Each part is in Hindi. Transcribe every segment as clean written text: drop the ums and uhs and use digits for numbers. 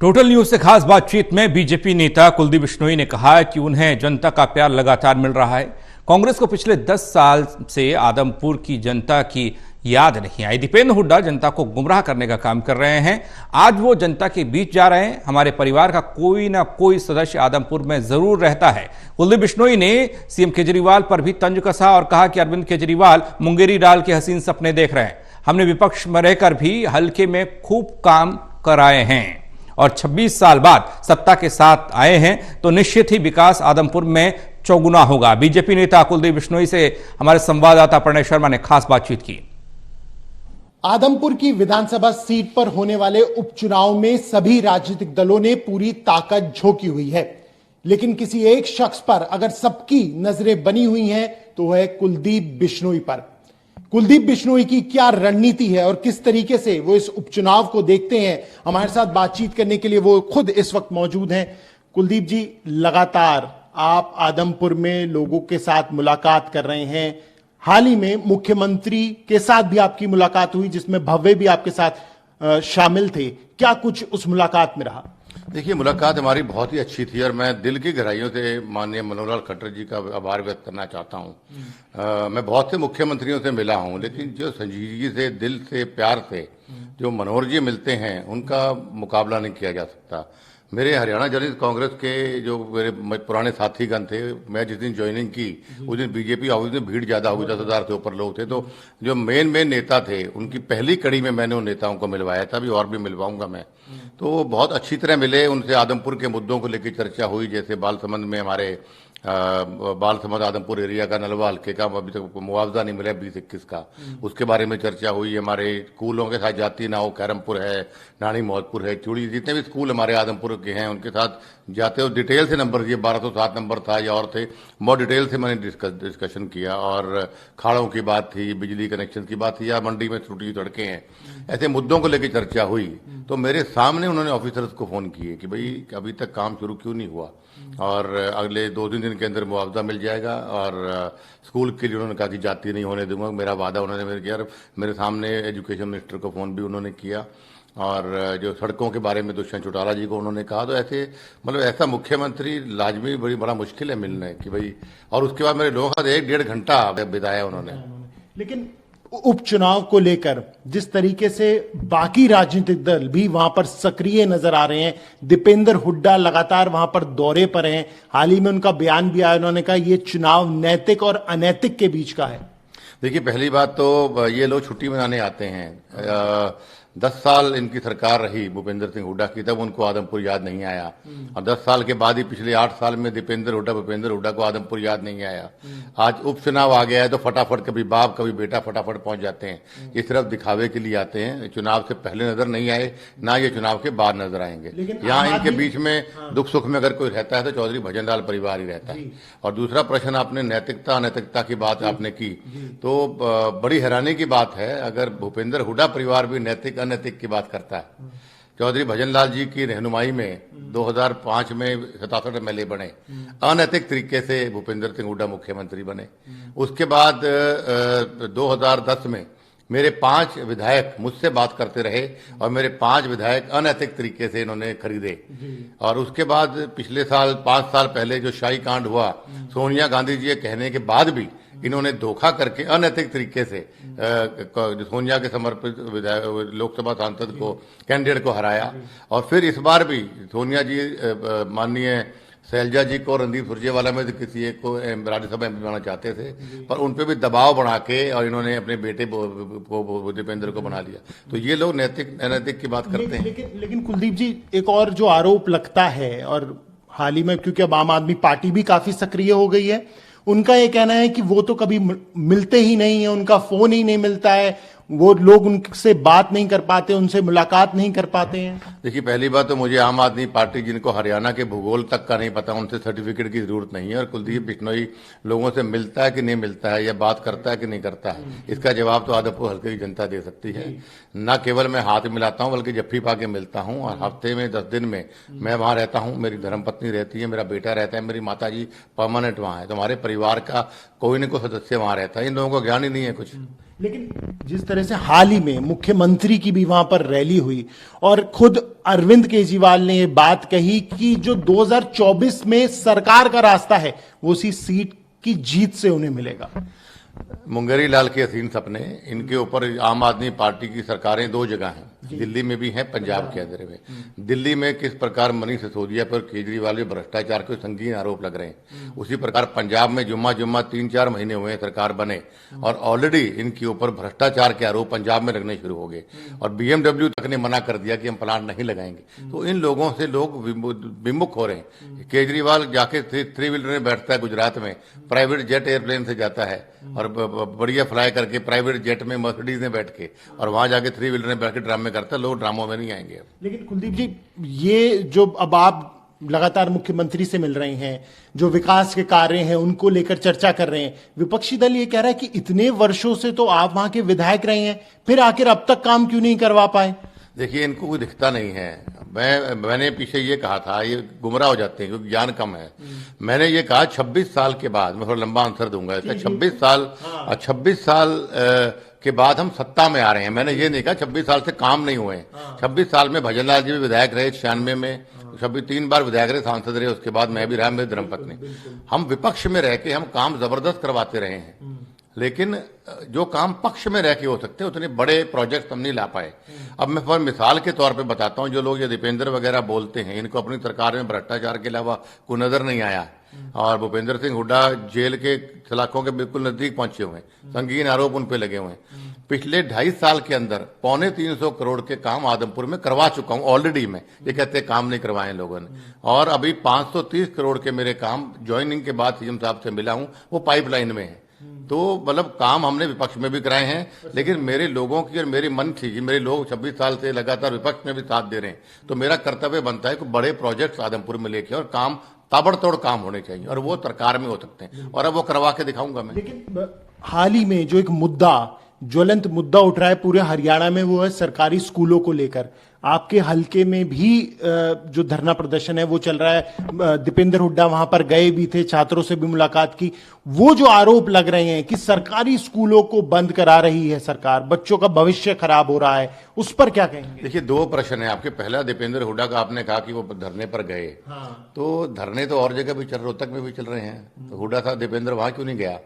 टोटल न्यूज से खास बातचीत में बीजेपी नेता कुलदीप बिश्नोई ने कहा कि उन्हें जनता का प्यार लगातार मिल रहा है। कांग्रेस को पिछले 10 साल से आदमपुर की जनता की याद नहीं आई। दीपेंद्र हुड्डा जनता को गुमराह करने का काम कर रहे हैं। आज वो जनता के बीच जा रहे हैं। हमारे परिवार का कोई ना कोई सदस्य आदमपुर में जरूर रहता है। कुलदीप बिश्नोई ने सीएम केजरीवाल पर भी तंज कसा और कहा कि अरविंद केजरीवाल मुंगेरी डाल के हसीन सपने देख रहे हैं। हमने विपक्ष में रहकर भी हल्के में खूब काम कराए हैं और 26 साल बाद सत्ता के साथ आए हैं तो निश्चित ही विकास आदमपुर में चौगुना होगा। बीजेपी नेता कुलदीप बिश्नोई से हमारे संवाददाता प्रणय शर्मा ने खास बातचीत की। आदमपुर की विधानसभा सीट पर होने वाले उपचुनाव में सभी राजनीतिक दलों ने पूरी ताकत झोंकी हुई है, लेकिन किसी एक शख्स पर अगर सबकी नजरें बनी हुई हैं तो वह है कुलदीप बिश्नोई पर। कुलदीप बिश्नोई की क्या रणनीति है और किस तरीके से वो इस उपचुनाव को देखते हैं, हमारे साथ बातचीत करने के लिए वो खुद इस वक्त मौजूद हैं। कुलदीप जी, लगातार आप आदमपुर में लोगों के साथ मुलाकात कर रहे हैं। हाल ही में मुख्यमंत्री के साथ भी आपकी मुलाकात हुई जिसमें भव्य भी आपके साथ शामिल थे। क्या कुछ उस मुलाकात में रहा? देखिए, मुलाकात हमारी बहुत ही अच्छी थी और मैं दिल की गहराइयों से माननीय मनोहर लाल खट्टर जी का आभार व्यक्त करना चाहता हूं। मैं बहुत से मुख्यमंत्रियों से मिला हूं, लेकिन जो संजीदगी से, दिल से, प्यार से जो मनोहर जी मिलते हैं उनका मुकाबला नहीं किया जा सकता। मेरे हरियाणा जनहित कांग्रेस के जो मेरे पुराने साथीगण थे, मैं जिस दिन ज्वाइनिंग की उस दिन बीजेपी ऑफिस में भीड़ ज्यादा हुई, 10,000 से ऊपर लोग थे। तो जो मेन नेता थे उनकी पहली कड़ी में मैंने उन नेताओं को मिलवाया था, अभी और भी मिलवाऊंगा मैं। तो वो बहुत अच्छी तरह मिले, उनसे आदमपुर के मुद्दों को लेकर चर्चा हुई, जैसे बालसमंद में हमारे बालसमंद आदमपुर एरिया का नलवा हल्के का अभी तक मुआवजा नहीं मिला 20-21 का, उसके बारे में चर्चा हुई। हमारे स्कूलों के साथ जाती नाव कैरमपुर है, नानी मौजपुर है, चूड़ी, जितने भी स्कूल हमारे आदमपुर के हैं उनके साथ जाते हो डिटेल से नंबर दिए, 1207 नंबर था या और थे, बहुत डिटेल से मैंने डिस्कशन किया। और खाड़ों की बात थी, बिजली कनेक्शन की बात थी, या मंडी में टूटी सड़कें हैं, ऐसे मुद्दों को लेकर चर्चा हुई। तो मेरे सामने उन्होंने ऑफिसर्स को फोन किए कि भाई अभी तक काम शुरू क्यों नहीं हुआ, और अगले 2-3 दिन के अंदर मुआवजा मिल जाएगा। और स्कूल के लिए उन्होंने कहा कि जाती नहीं होने दूंगा, मेरा वादा उन्होंने मेरे किया। मेरे सामने एजुकेशन मिनिस्टर को फोन भी उन्होंने किया, और जो सड़कों के बारे में दुष्यंत चौटाला जी को उन्होंने कहा। तो ऐसे मतलब ऐसा मुख्यमंत्री लाजमी बड़ा मुश्किल है मिलना कि भाई। और उसके बाद मेरे लोगों का 1-1.5 घंटा बिताया उन्होंने। लेकिन उपचुनाव को लेकर जिस तरीके से बाकी राजनीतिक दल भी वहां पर सक्रिय नजर आ रहे हैं, दीपेंद्र हुड्डा लगातार वहां पर दौरे पर हैं। हाल ही में उनका बयान भी आया, उन्होंने कहा यह चुनाव नैतिक और अनैतिक के बीच का है। देखिए, पहली बात तो ये लोग छुट्टी मनाने आते हैं। 10 साल इनकी सरकार रही भूपेंद्र सिंह हुड्डा की, तब उनको आदमपुर याद नहीं आया। और 10 साल के बाद ही पिछले 8 साल में भूपेंद्र हुड्डा को आदमपुर याद नहीं आया। आज उपचुनाव आ गया है तो फटाफट कभी बाप कभी बेटा फटाफट पहुंच जाते हैं। ये सिर्फ दिखावे के लिए आते हैं, चुनाव से पहले नजर नहीं आए, ना ये चुनाव के बाद नजर आएंगे। यहाँ इनके बीच में दुख सुख में अगर कोई रहता है तो चौधरी भजनलाल परिवार ही रहता है। और दूसरा प्रश्न आपने नैतिकता अनैतिकता की बात आपने की, तो बड़ी हैरानी की बात है अगर भूपेंद्र हुड्डा परिवार भी नैतिक अनैतिक की बात करता है। चौधरी भजनलाल जी की रहनुमाई में 2005 में 67 एमएलए बने, अनैतिक तरीके से भूपेंद्र सिंह हुड्डा मुख्यमंत्री बने। उसके बाद 2010 में मेरे 5 विधायक मुझसे बात करते रहे और मेरे 5 विधायक अनैतिक तरीके से इन्होंने खरीदे। और उसके बाद पिछले साल 5 साल पहले जो शाही कांड हुआ, सोनिया गांधी जी के कहने के बाद भी इन्होंने धोखा करके अनैतिक तरीके से सोनिया के समर्पित लोकसभा सांसद को, कैंडिडेट को हराया। और फिर इस बार भी सोनिया जी माननीय शैलजा जी को, रणदीप सुरजेवाला में से किसी एक को राज्यसभा एमपी बनाना चाहते थे, पर उन पे भी दबाव बढ़ा के और इन्होंने अपने बेटे को दीपेंद्र को बना लिया। तो ये लोग नैतिक अनैतिक की बात करते हैं। लेकिन कुलदीप जी, एक और जो आरोप लगता है, और हाल ही में क्योंकि अब आम आदमी पार्टी भी काफी सक्रिय हो गई है, उनका यह कहना है कि वो तो कभी मिलते ही नहीं है, उनका फोन ही नहीं मिलता है, वो लोग उनसे बात नहीं कर पाते, उनसे मुलाकात नहीं कर पाते हैं। देखिए, पहली बात तो मुझे आम आदमी पार्टी, जिनको हरियाणा के भूगोल तक का नहीं पता, उनसे सर्टिफिकेट की जरूरत नहीं है। और कुलदीप बिश्नोई लोगों से मिलता है कि नहीं मिलता है या बात करता है कि नहीं करता है, इसका जवाब तो आदमपुर हल्के की जनता दे सकती है। न केवल मैं हाथ मिलाता हूं बल्कि जफ्फी पा के मिलता हूं, और हफ्ते में 10 दिन में मैं वहां रहता हूं। मेरी धर्मपत्नी रहती है, मेरा बेटा रहता है, मेरी माता जी परमानेंट वहां है। तो हमारे परिवार का कोई न कोई सदस्य वहां रहता है। इन लोगों को ज्ञान ही नहीं है कुछ। लेकिन जिस तरह से हाल ही में मुख्यमंत्री की भी वहां पर रैली हुई और खुद अरविंद केजरीवाल ने ये बात कही कि जो 2024 में सरकार का रास्ता है वो उसी सीट की जीत से उन्हें मिलेगा। मुंगेरी लाल के हसीन सपने, इनके ऊपर आम आदमी पार्टी की सरकारें दो जगह हैं, दिल्ली में भी हैं, पंजाब के अंदर में। दिल्ली में किस प्रकार मनीष सिसोदिया पर केजरीवाल के भ्रष्टाचार के संगीन आरोप लग रहे हैं, उसी प्रकार पंजाब में जुम्मा 3-4 महीने हुए हैं सरकार बने और ऑलरेडी इनके ऊपर भ्रष्टाचार के आरोप पंजाब में लगने शुरू हो गए और BMW तक ने मना कर दिया कि हम प्लांट नहीं लगाएंगे। तो इन लोगों से लोग विमुख हो रहे हैं। केजरीवाल जाके 3 व्हीलर में बैठता है गुजरात में, प्राइवेट जेट एयरप्लेन से जाता है और बढ़िया फ्लाई करके प्राइवेट जेट में मर्सिडीज में बैठ के और वहां जाके 3 व्हीलर में बैठ के ड्रामे करता है। लोग ड्रामों में नहीं आएंगे। लेकिन कुलदीप जी, ये जो अब आप लगातार मुख्यमंत्री से मिल रहे हैं, जो विकास के कार्य हैं उनको लेकर चर्चा कर रहे हैं, विपक्षी दल ये कह रहा है कि इतने वर्षों से तो आप वहां के विधायक रहे हैं, फिर आखिर अब तक काम क्यों नहीं करवा पाए? देखिए, इनको कोई दिखता नहीं है। मैंने पीछे ये कहा था, ये गुमराह हो जाते हैं क्योंकि ज्ञान कम है। मैंने ये कहा 26 साल के बाद, मैं थोड़ा लंबा आंसर दूंगा इसका, 26 साल के बाद हम सत्ता में आ रहे हैं। मैंने ये नहीं कहा 26 साल से काम नहीं हुए। 26 साल में भजनलाल जी भी विधायक रहे, 96 में 3 बार विधायक रहे, सांसद रहे, उसके बाद मैं भी रहा, मेरी धर्मपत्नी। हम विपक्ष में रह के हम काम जबरदस्त करवाते रहे हैं, लेकिन जो काम पक्ष में रह के हो सकते हैं उतने बड़े प्रोजेक्ट हम नहीं ला पाए। अब मैं पर मिसाल के तौर पे बताता हूं, जो लोग ये दीपेंद्र वगैरह बोलते हैं, इनको अपनी सरकार में भ्रष्टाचार के अलावा कोई नजर नहीं आया और भूपेंद्र सिंह हुड्डा जेल के सलाखों के बिल्कुल नजदीक पहुंचे हुए हैं, संगीन आरोप उन पे लगे हुए हैं। पिछले 2.5 साल के अंदर 350 करोड़ के काम आदमपुर में करवा चुका हूं ऑलरेडी। मैं ये कहते काम नहीं करवाए लोगों ने, और अभी 530 करोड़ के मेरे काम ज्वाइनिंग के बाद सीएम साहब से मिला हूं, वो पाइपलाइन में है। तो मतलब काम हमने विपक्ष में भी कराए हैं, लेकिन मेरे लोगों की और मेरी मन थी कि मेरे लोग 26 साल से लगातार विपक्ष में भी साथ दे रहे हैं, तो मेरा कर्तव्य बनता है कि बड़े प्रोजेक्ट्स आदमपुर में लेके और काम ताबड़तोड़ काम होने चाहिए और वो सरकार में हो सकते हैं और अब वो करवा के दिखाऊंगा मैं। लेकिन हाल ही में जो एक मुद्दा, ज्वलंत मुद्दा उठ रहा है पूरे हरियाणा में, वो है सरकारी स्कूलों को लेकर। आपके हलके में भी जो धरना प्रदर्शन है वो चल रहा है। दीपेंद्र हुड्डा वहां पर गए भी थे, छात्रों से भी मुलाकात की। वो जो आरोप लग रहे हैं कि सरकारी स्कूलों को बंद करा रही है सरकार, बच्चों का भविष्य खराब हो रहा है, उस पर क्या कहेंगे? देखिए, 2 प्रश्न है आपके। पहला, दीपेंद्र हुड्डा का आपने कहा कि वो धरने पर गए। तो धरने तो और जगह भी चल, रोहतक में भी चल रहे हैं, तो हुड्डा साहब दीपेंद्र वहां क्यों नहीं गया?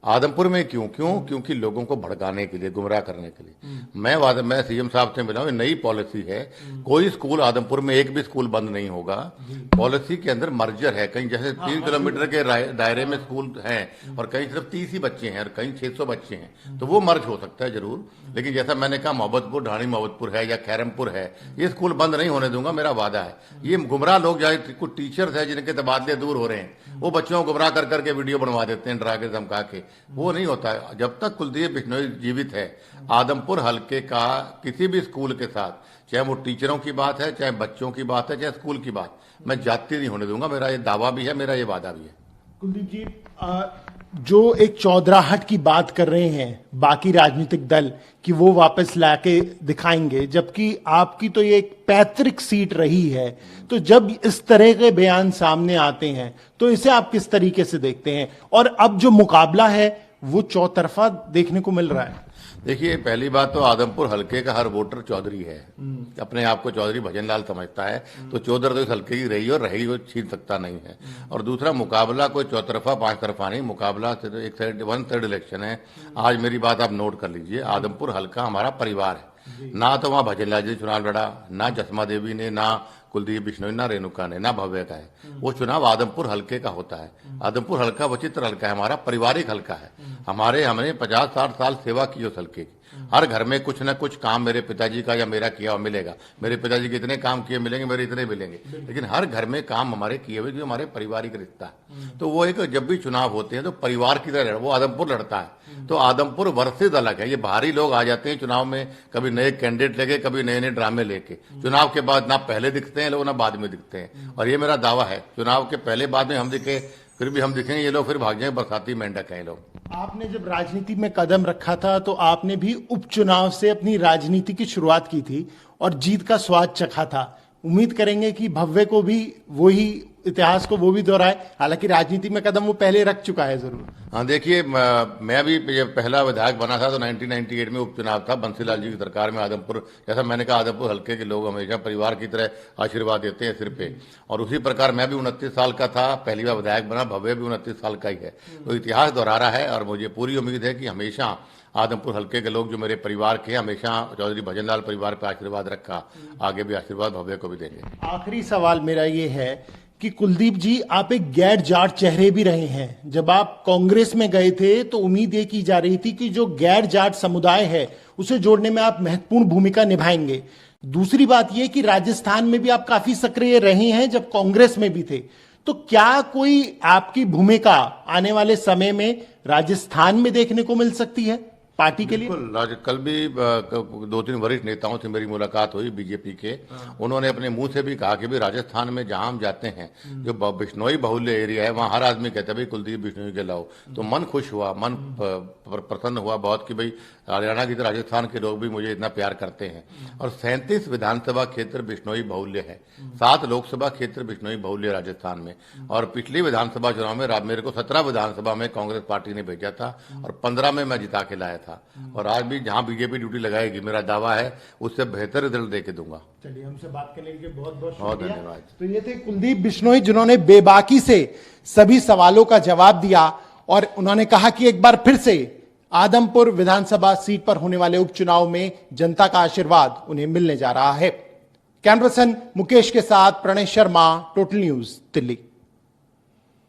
आदमपुर में क्यों? क्योंकि लोगों को भड़काने के लिए, गुमराह करने के लिए। मैं सीएम साहब से मिला हूं, नई पॉलिसी है, कोई स्कूल आदमपुर में एक भी स्कूल बंद नहीं होगा। पॉलिसी के अंदर मर्जर है, कहीं जैसे 3 किलोमीटर के दायरे में स्कूल हैं और कहीं सिर्फ 30 ही बच्चे हैं और कहीं 600 बच्चे हैं, तो वो मर्ज हो सकता है जरूर। लेकिन जैसा मैंने कहा, मोहब्बतपुर, ढाणी मोहब्बतपुर है या खैरमपुर है, ये स्कूल बंद नहीं होने दूंगा, मेरा वादा है। ये गुमराह लोग, चाहे कुछ टीचर्स है जिनके तबादले दूर हो रहे हैं, वो बच्चों को गुमराह कर करके वीडियो बनवा देते हैं, डरा के धमका के। वो नहीं होता है। जब तक कुलदीप बिश्नोई जीवित है, आदमपुर हल्के का किसी भी स्कूल के साथ, चाहे वो टीचरों की बात है, चाहे बच्चों की बात है, चाहे स्कूल की बात, मैं जाती नहीं होने दूंगा। मेरा ये दावा भी है, मेरा ये वादा भी है। कुलदीप जी, जो एक चौधराहट की बात कर रहे हैं बाकी राजनीतिक दल कि वो वापस लाके दिखाएंगे, जबकि आपकी तो ये एक पैतृक सीट रही है, तो जब इस तरह के बयान सामने आते हैं तो इसे आप किस तरीके से देखते हैं? और अब जो मुकाबला है वो चौतरफा देखने को मिल रहा है। देखिए, पहली बात तो आदमपुर हल्के का हर वोटर चौधरी है, अपने आप को चौधरी भजनलाल समझता है, तो चौधरी तो इस हल्के की रही और रहेगी, वो छीन सकता नहीं है। और दूसरा, मुकाबला कोई चौतरफा 5 तरफा नहीं, मुकाबला एक साइड 1/3 इलेक्शन है। आज मेरी बात आप नोट कर लीजिए, आदमपुर हल्का हमारा परिवार है। ना तो वहां भजनलाल जी चुनाव लड़ा, ना जसमा देवी ने, ना कुलदीप बिश्नोई, ना रेणुका ने, ना भव्य का है। वो चुनाव आदमपुर हल्के का होता है। आदमपुर हल्का विचित्र हल्का है, हमारा पारिवारिक हल्का है। हमने 50-60 साल सेवा की उस हल्के की। हर घर में कुछ ना कुछ काम मेरे पिताजी का या मेरा किया हुआ मिलेगा। मेरे पिताजी के इतने काम किए मिलेंगे, मेरे इतने मिलेंगे, लेकिन हर घर में काम हमारे किए हुए, जो हमारे पारिवारिक रिश्ता है। तो वो एक, जब भी चुनाव होते हैं तो परिवार की तरह वो आदमपुर लड़ता है। तो आदमपुर वर्सेस अलग है। ये बाहरी लोग आ जाते हैं चुनाव में, कभी नए कैंडिडेट लेके, कभी नए नए ड्रामे लेके। चुनाव के बाद ना पहले दिखते हैं लोग, ना बाद में दिखते हैं। और ये मेरा दावा है, चुनाव के पहले बाद में हम दिखे, फिर भी हम दिखेंगे, ये लोग फिर भाग जाएंगे, बरसाती मेंढक हैं लोग। आपने जब राजनीति में कदम रखा था तो आपने भी उपचुनाव से अपनी राजनीति की शुरुआत की थी और जीत का स्वाद चखा था। उम्मीद करेंगे कि भव्य को भी वही इतिहास को वो भी दोहराए। हालांकि राजनीति में कदम वो पहले रख चुका है जरूर। हाँ देखिए, मैं भी जब पहला विधायक बना था तो 1998 में उपचुनाव था बंसीलाल जी की सरकार में आदमपुर। जैसा मैंने कहा, आदमपुर हल्के के लोग हमेशा परिवार की तरह आशीर्वाद देते हैं सिर पे, और उसी प्रकार मैं भी 29 साल का था, पहली बार विधायक बना। भव्य भी 29 साल का ही है, तो इतिहास दोहरा रहा है। और मुझे पूरी उम्मीद है कि हमेशा आदमपुर हल्के के लोग जो मेरे परिवार के, हमेशा चौधरी भजनलाल परिवार पर आशीर्वाद रखा, आगे भी आशीर्वाद भव्य को भी देंगे। आखिरी सवाल मेरा ये है कि कुलदीप जी, आप एक गैर जाट चेहरे भी रहे हैं। जब आप कांग्रेस में गए थे तो उम्मीद ये की जा रही थी कि जो गैर जाट समुदाय है उसे जोड़ने में आप महत्वपूर्ण भूमिका निभाएंगे। दूसरी बात यह कि राजस्थान में भी आप काफी सक्रिय रहे हैं जब कांग्रेस में भी थे, तो क्या कोई आपकी भूमिका आने वाले समय में राजस्थान में देखने को मिल सकती है पार्टी के लिए? कल भी 2-3 वरिष्ठ नेताओं से मेरी मुलाकात हुई बीजेपी के। उन्होंने अपने मुंह से भी कहा कि भी राजस्थान में जहां हम जाते हैं, जो बिश्नोई बाहुल्य एरिया है, वहां हर आदमी कहता है भाई कुलदीप बिश्नोई के लाओ। तो मन खुश हुआ, मन प्रसन्न हुआ बहुत कि भाई हरियाणा की तरह राजस्थान के लोग भी मुझे इतना प्यार करते हैं। और 37 विधानसभा क्षेत्र बिश्नोई बाहुल्य है, 7 लोकसभा क्षेत्र बिश्नोई बाहुल्य राजस्थान में। और पिछली विधानसभा चुनाव में मेरे को 17 विधानसभा में कांग्रेस पार्टी ने भेजा था और 15 में मैं जिता के लाया था। और आज भी जहां बीजेपी ड्यूटी लगाएगी, मेरा दावा है उससे बेहतर रिजल्ट देके दूंगा। चलिए, हमसे बात करने के लिए बहुत बहुत धन्यवाद। तो ये थे कुलदीप बिश्नोई, जिन्होंने बेबाकी से सभी सवालों का जवाब दिया और उन्होंने कहा कि एक बार फिर से आदमपुर विधानसभा सीट पर होने वाले उपचुनाव में जनता का आशीर्वाद उन्हें मिलने जा रहा है। कैमरा पर्सन मुकेश के साथ प्रणय शर्मा, टोटल न्यूज, दिल्ली।